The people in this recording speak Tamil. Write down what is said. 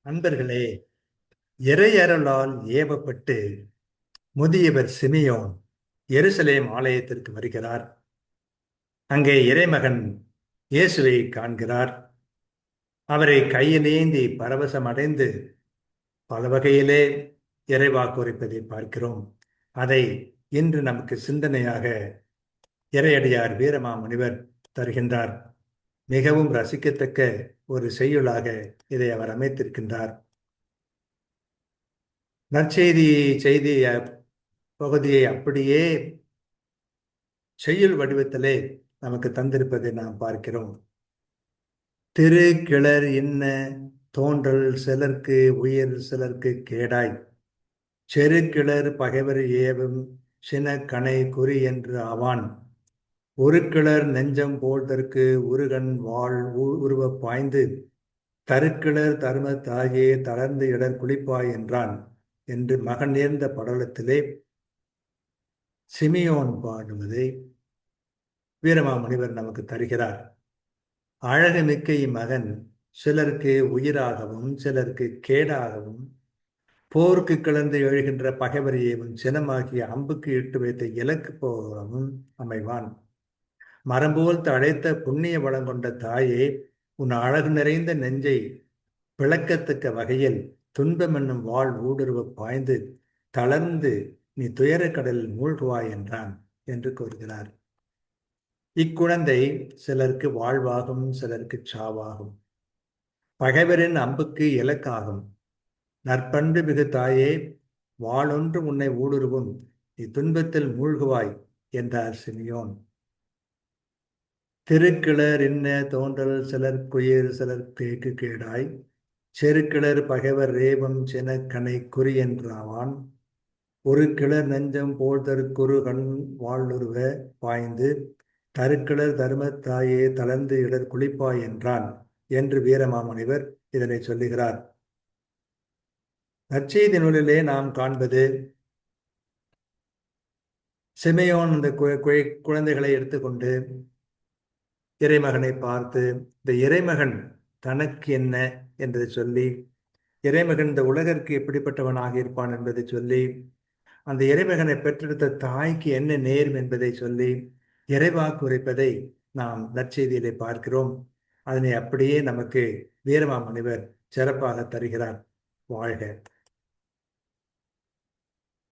அன்பர்களே, இறையருளால் ஏவப்பட்டு முதியவர் சிமியோன் எருசலேம் ஆலயத்திற்கு வருகிறார். அங்கே இறைமகன் இயேசுவை காண்கிறார். அவரை கையிலேந்தி பரவசம் அடைந்து பல வகையிலே இறைவாக்கு உரைப்பதை பார்க்கிறோம். அதை இன்று நமக்கு சிந்தனையாக இறையடியார் வீரமாமுனிவர் தருகின்றார். மிகவும் ரசிக்கத்தக்க ஒரு செய்யுளாக இதை அவர் அமைத்திருக்கின்றார். நற்செய்தி செய்தி பகுதியை அப்படியே செய்யுள் வடிவத்திலே நமக்கு தந்திருப்பதை நாம் பார்க்கிறோம். திரு கிளர் இன்ன தோன்றல் சிலர்க்கு உயிர் சிலர்க்கு கேடாய் செரு கிளர் பகைவர் ஏவும் சின கணை குறி என்று ஆவான் ஒரு கிளர் நெஞ்சம் போல்தற்கு உருகன் வாழ் உருவ பாய்ந்து தருக்கிளர் தரும தாயே தளர்ந்து இடர் குளிப்பாய் என்றான் என்று மகன் நேர்ந்த படலத்திலே சிமியோன் பாடுவதை வீரமாமுனிவர் நமக்கு தருகிறார். அழகுமிக்க இம்மகன் சிலருக்கு உயிராகவும் சிலருக்கு கேடாகவும் போருக்கு கிளர்ந்து எழுகின்ற பகைவரையேவும் சினமாகிய அம்புக்கு இட்டு வைத்த இலக்கு போகவும் அமைவான். மரம்போல் தழைத்த புண்ணிய வளங்கொண்ட தாயே, உன் அழகு நிறைந்த நெஞ்சை பிளக்கத்தக்க வகையில் துன்பம் என்னும் வாழ் ஊடுருவ பாய்ந்து தளர்ந்து நீ துயரக் கடலில் மூழ்குவாய் என்றான் என்று கூறுகிறார். இக்குழந்தை சிலருக்கு வாழ்வாகும், சிலருக்கு சாவாகும். பகைவரின் அம்புக்கு இலக்காகும். நற்பண்பு மிகு தாயே, வாளொன்று உன்னை ஊடுருவும், நீ துன்பத்தில் மூழ்குவாய் என்றார் சிமியோன். திருக்கிளர் இன்ன தோன்றல் சிலர்க்குயிர் சிலர்க்கு கேடாய் செருக்கிளர் பகைவர் ரேவம் சென கனை குறி என்றாவான் ஒரு கிளர் நெஞ்சம் போழ்தற்குரு கண் வாழ்வுருவ பாய்ந்து தருக்கிளர் தருமத்தாயே தளர்ந்து இடர் குளிப்பாய் என்றான் என்று வீரமாமுனிவர் இதனை சொல்லுகிறார். நற்செய்தி நூலிலே நாம் காண்பது சிமையோன் அந்த குழந்தைகளை எடுத்துக்கொண்டு இறைமகனை பார்த்து இந்த இறைமகன் தனக்கு என்ன என்பதை சொல்லி, இறைமகன் இந்த உலகிற்கு எப்படிப்பட்டவனாக இருப்பான் என்பதை சொல்லி, அந்த இறைமகனை பெற்றெடுத்த தாய்க்கு என்ன நேரும் என்பதை சொல்லி இறைவாக்கு உரைப்பதை நாம் நற்செய்தியிலே பார்க்கிறோம். அதனை அப்படியே நமக்கு வீரமாமுனிவர் சிறப்பாக தருகிறார். வாழ்க.